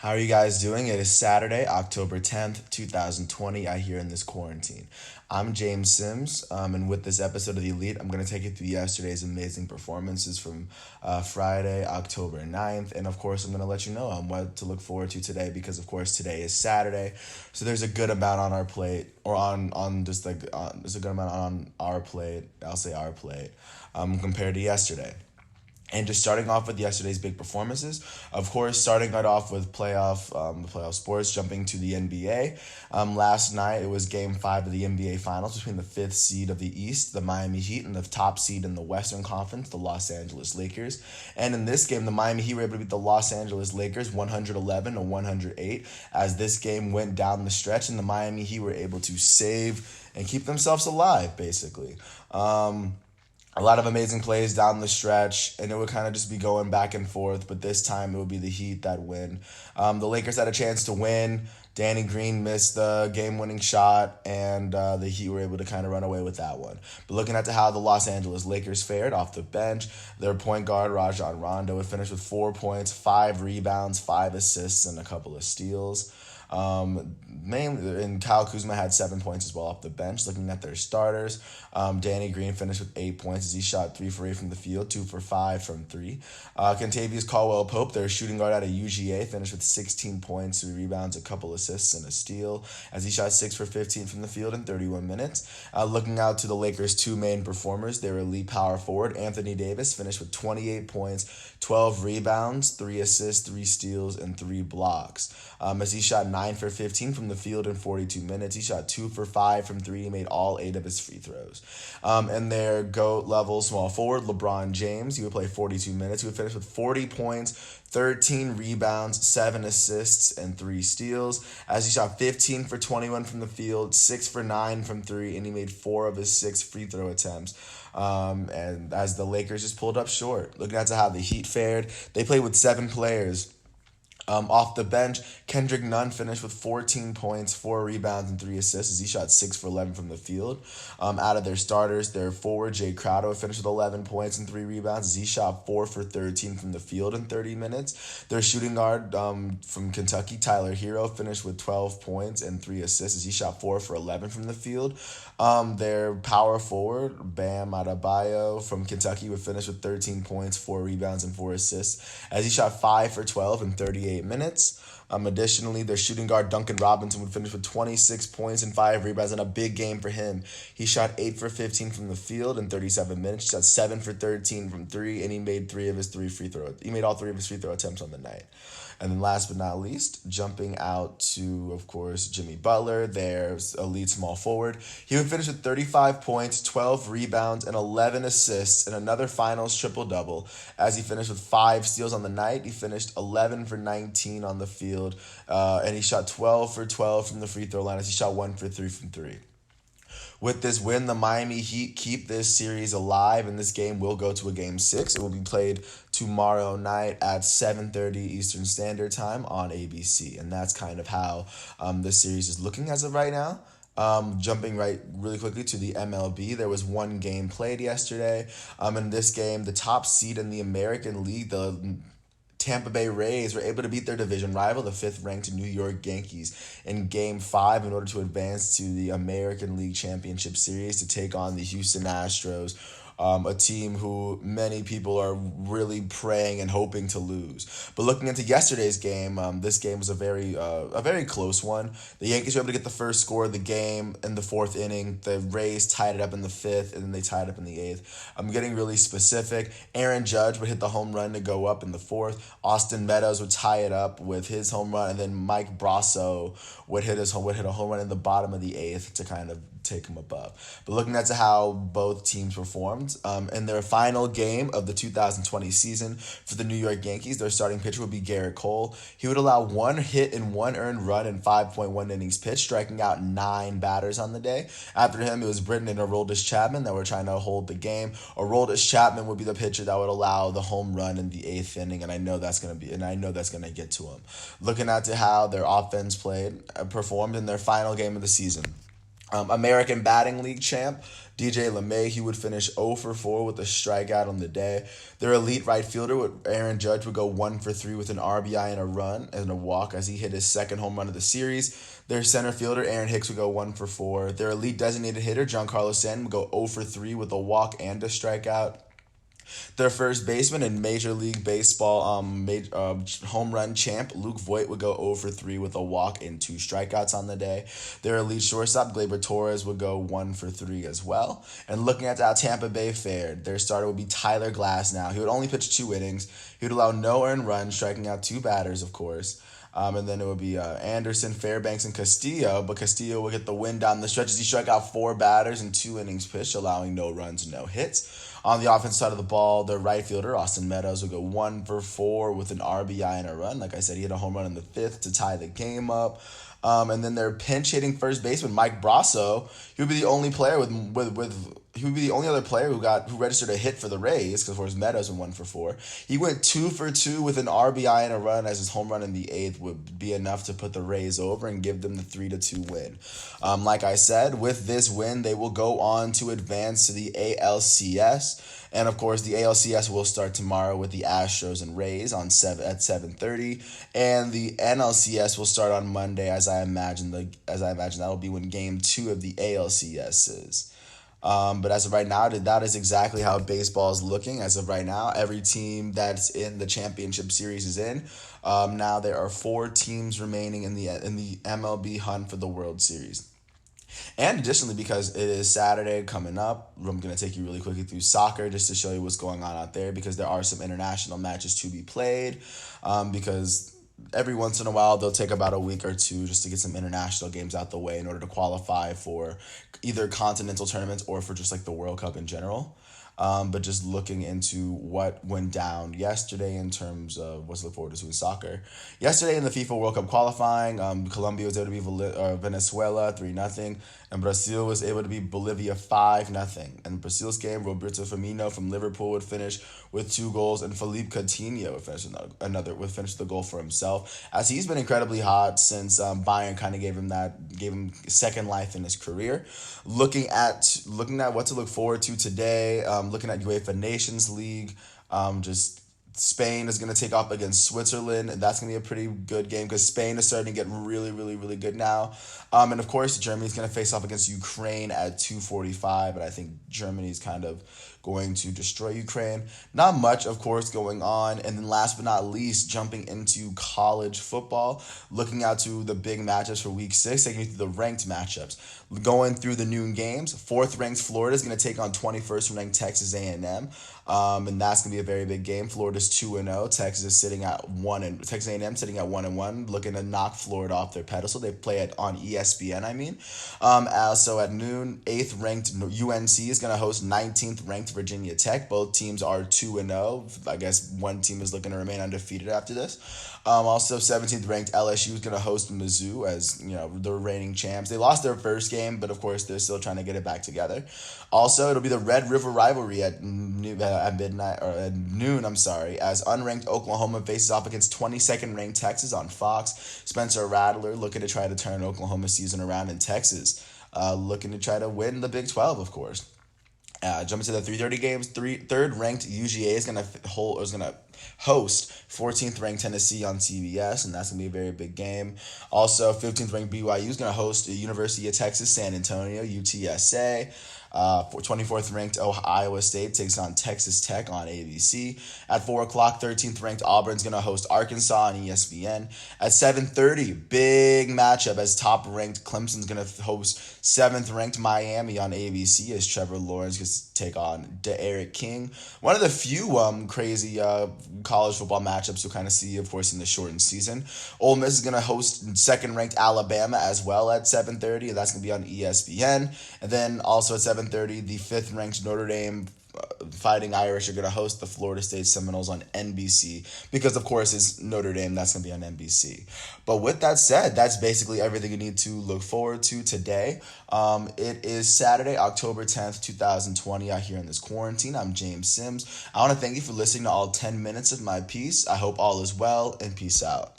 How are you guys doing? It is Saturday, October 10th, 2020, out here in this quarantine. I'm James Sims, and with this episode of The Elite, I'm going to take you through yesterday's amazing performances from Friday, October 9th, and of course, I'm going to let you know what to look forward to today because, of course, today is Saturday, so there's a good amount on our plate, or on just like, there's a good amount on our plate, I'll say our plate, compared to yesterday. And just starting off with yesterday's big performances, of course, starting right off with the playoff sports, jumping to the NBA. Last night, it was Game 5 of the NBA Finals between the fifth seed of the East, the Miami Heat, and the top seed in the Western Conference, the Los Angeles Lakers. And in this game, the Miami Heat were able to beat the Los Angeles Lakers 111 to 108 as this game went down the stretch, and the Miami Heat were able to save and keep themselves alive, basically. A lot of amazing plays down the stretch, and it would kind of just be going back and forth. But this time, it would be the Heat that win. The Lakers had a chance to win. Danny Green missed the game-winning shot, and the Heat were able to kind of run away with that one. But looking at how the Los Angeles Lakers fared off the bench, their point guard Rajon Rondo would finish with 4 points, 5 rebounds, 5 assists, and a couple of steals. Mainly, and Kyle Kuzma had 7 points as well off the bench. Looking at their starters, Danny Green finished with 8 points as he shot 3 for 8 from the field, 2 for 5 from three. Kentavious Caldwell Pope, their shooting guard out of UGA, finished with 16 points, 3 rebounds, a couple assists, and a steal as he shot 6 for 15 from the field in 31 minutes. Looking out to the Lakers' two main performers, their elite power forward Anthony Davis finished with 28 points, 12 rebounds, 3 assists, 3 steals, and 3 blocks. As he shot 9 for 15 from the field in 42 minutes. He shot 2 for 5 from three. He made all 8 of his free throws. And their GOAT level small forward, LeBron James, he would play 42 minutes. He would finish with 40 points, 13 rebounds, 7 assists, and 3 steals. As he shot 15 for 21 from the field, 6 for 9 from three, and he made 4 of his 6 free throw attempts. And as the Lakers just pulled up short. Looking at how the Heat fared, they played with 7 players. Off the bench, Kendrick Nunn finished with 14 points, 4 rebounds, and 3 assists as he shot 6 for 11 from the field. Out of their starters, their forward, Jay Crowder, finished with 11 points and 3 rebounds as he shot 4 for 13 from the field in 30 minutes. Their shooting guard from Kentucky, Tyler Hero, finished with 12 points and 3 assists as he shot 4 for 11 from the field. Their power forward, Bam Adebayo from Kentucky, would finish with 13 points, 4 rebounds, and 4 assists as he shot 5 for 12 in 38 minutes. Additionally, their shooting guard Duncan Robinson would finish with 26 points and 5 rebounds in a big game for him. He shot 8 for 15 from the field in 37 minutes. He shot 7 for 13 from three, and he made He made all 3 of his free throw attempts on the night. And then last but not least, jumping out to, of course, Jimmy Butler, their elite small forward. He would finish with 35 points, 12 rebounds, and 11 assists in another finals triple-double as he finished with 5 steals on the night. He finished 11 for 19 on the field, and he shot 12 for 12 from the free throw line as he shot 1 for 3 from three. With this win, the Miami Heat keep this series alive, and this game will go to a Game 6. It will be played tomorrow night at 7:30 Eastern Standard Time on ABC, and that's kind of how this series is looking as of right now. Jumping right really quickly to the MLB, there was one game played yesterday. In this game, the top seed in the American League, the Tampa Bay Rays were able to beat their division rival, the fifth-ranked New York Yankees, in Game 5 in order to advance to the American League Championship Series to take on the Houston Astros, a team who many people are really praying and hoping to lose. But looking into yesterday's game, this game was a very close one. The Yankees were able to get the first score of the game in the 4th inning. The Rays tied it up in the 5th, and then they tied up in the 8th. I'm getting really specific. Aaron Judge would hit the home run to go up in the 4th. Austin Meadows would tie it up with his home run, and then Mike Brasso would hit a home run in the bottom of the 8th to kind of take him above. But looking at how both teams performed, in their final game of the 2020 season for the New York Yankees, their starting pitcher would be Garrett Cole. He would allow 1 hit and 1 earned run in 5.1 innings pitched, striking out 9 batters on the day. After him, it was Britton and Aroldis Chapman that were trying to hold the game. Aroldis Chapman would be the pitcher that would allow the home run in the 8th inning, and I know that's going to get to him. Looking at how their offense performed in their final game of the season. American Batting League champ DJ LeMay, he would finish 0 for 4 with a strikeout on the day. Their elite right fielder, Aaron Judge, would go 1 for 3 with an RBI and a run and a walk as he hit his second home run of the series. Their center fielder, Aaron Hicks, would go 1 for 4. Their elite designated hitter, Giancarlo Stanton, would go 0 for 3 with a walk and a strikeout. Their first baseman in Major League Baseball home run champ Luke Voit would go 0 for 3 with a walk and 2 strikeouts on the day. Their elite shortstop Gleyber Torres would go 1 for 3 as well. And looking at how Tampa Bay fared, their starter would be Tyler Glasnow. He would only pitch 2 innings. He would allow no earned runs, striking out 2 batters, of course. And then it would be Anderson, Fairbanks, and Castillo. But Castillo would get the win down the stretch as he struck out 4 batters in 2 innings pitched, allowing no runs and no hits. On the offensive side of the ball, their right fielder, Austin Meadows, would go 1 for 4 with an RBI and a run. Like I said, he hit a home run in the 5th to tie the game up. And then their pinch hitting first baseman, Mike Brasso, he would be the only player he would be the only other player who registered a hit for the Rays, because of course Meadows went 1 for 4. He went 2 for 2 with an RBI and a run, as his home run in the 8th would be enough to put the Rays over and give them the 3-2 win. Like I said, with this win, they will go on to advance to the ALCS. And of course, the ALCS will start tomorrow with the Astros and Rays at 7:30, and the NLCS will start on Monday, as I imagine that will be when Game 2 of the ALCS is. But as of right now, that is exactly how baseball is looking. As of right now, every team that's in the championship series is in. Now there are 4 teams remaining in the MLB hunt for the World Series. And additionally, because it is Saturday coming up, I'm going to take you really quickly through soccer just to show you what's going on out there, because there are some international matches to be played, because every once in a while they'll take about a week or 2 just to get some international games out the way in order to qualify for either continental tournaments or for just like the World Cup in general. But just looking into what went down yesterday in terms of what's to look forward to in soccer. Yesterday in the FIFA World Cup qualifying, Colombia was able to beat Venezuela 3-0, and Brazil was able to beat Bolivia 5-0. And Brazil's game, Roberto Firmino from Liverpool would finish with 2 goals, and Philippe Coutinho would finish the goal for himself, as he's been incredibly hot since Bayern kind of gave him second life in his career. Looking at what to look forward to today. Looking at UEFA Nations League, just Spain is going to take off against Switzerland, and that's going to be a pretty good game because Spain is starting to get really, really, really good now. And of course, Germany's going to face off against Ukraine at 2:45, but I think Germany's kind of going to destroy Ukraine. Not much, of course, going on. And then last but not least, jumping into college football, looking out to the big matchups for week 6, taking you through the ranked matchups. Going through the noon games, 4th ranked Florida is going to take on 21st ranked Texas A&M. And that's going to be a very big game. Florida's 2-0. Texas is sitting at 1, and Texas A&M sitting at 1-1, looking to knock Florida off their pedestal. They play it on ESPN, Also at noon, 8th ranked UNC is going to host 19th ranked Virginia Tech. Both teams are 2-0. I guess one team is looking to remain undefeated after this. Also 17th ranked LSU is going to host Mizzou, as the reigning champs. They lost their first game, but of course they're still trying to get it back together. Also, it'll be the Red River rivalry at noon, as unranked Oklahoma faces off against 22nd ranked Texas on Fox. Spencer Rattler looking to try to turn Oklahoma's season around in Texas, looking to try to win the Big 12, of course. Jumping to the 3:30 games, third ranked UGA is gonna host 14th ranked Tennessee on CBS, and that's gonna be a very big game. Also, 15th ranked BYU is gonna host the University of Texas San Antonio (UTSA). 24th ranked Iowa State takes on Texas Tech on ABC. At 4 o'clock, 13th ranked Auburn's going to host Arkansas on ESPN. At 7:30, big matchup as top ranked Clemson's going to host 7th ranked Miami on ABC, as Trevor Lawrence gets to take on D'Eriq King. One of the few crazy college football matchups you'll kind of see, of course, in the shortened season. Ole Miss is going to host 2nd ranked Alabama as well at 7:30, and that's going to be on ESPN. And then also at 7:30, the 5th ranked Notre Dame Fighting Irish are going to host the Florida State Seminoles on NBC, because of course it's Notre Dame, that's going to be on NBC. But with that said, that's basically everything you need to look forward to today. It is Saturday, October 10th, 2020 out here in this quarantine. I'm James Sims. I want to thank you for listening to all 10 minutes of my piece. I hope all is well, and peace out.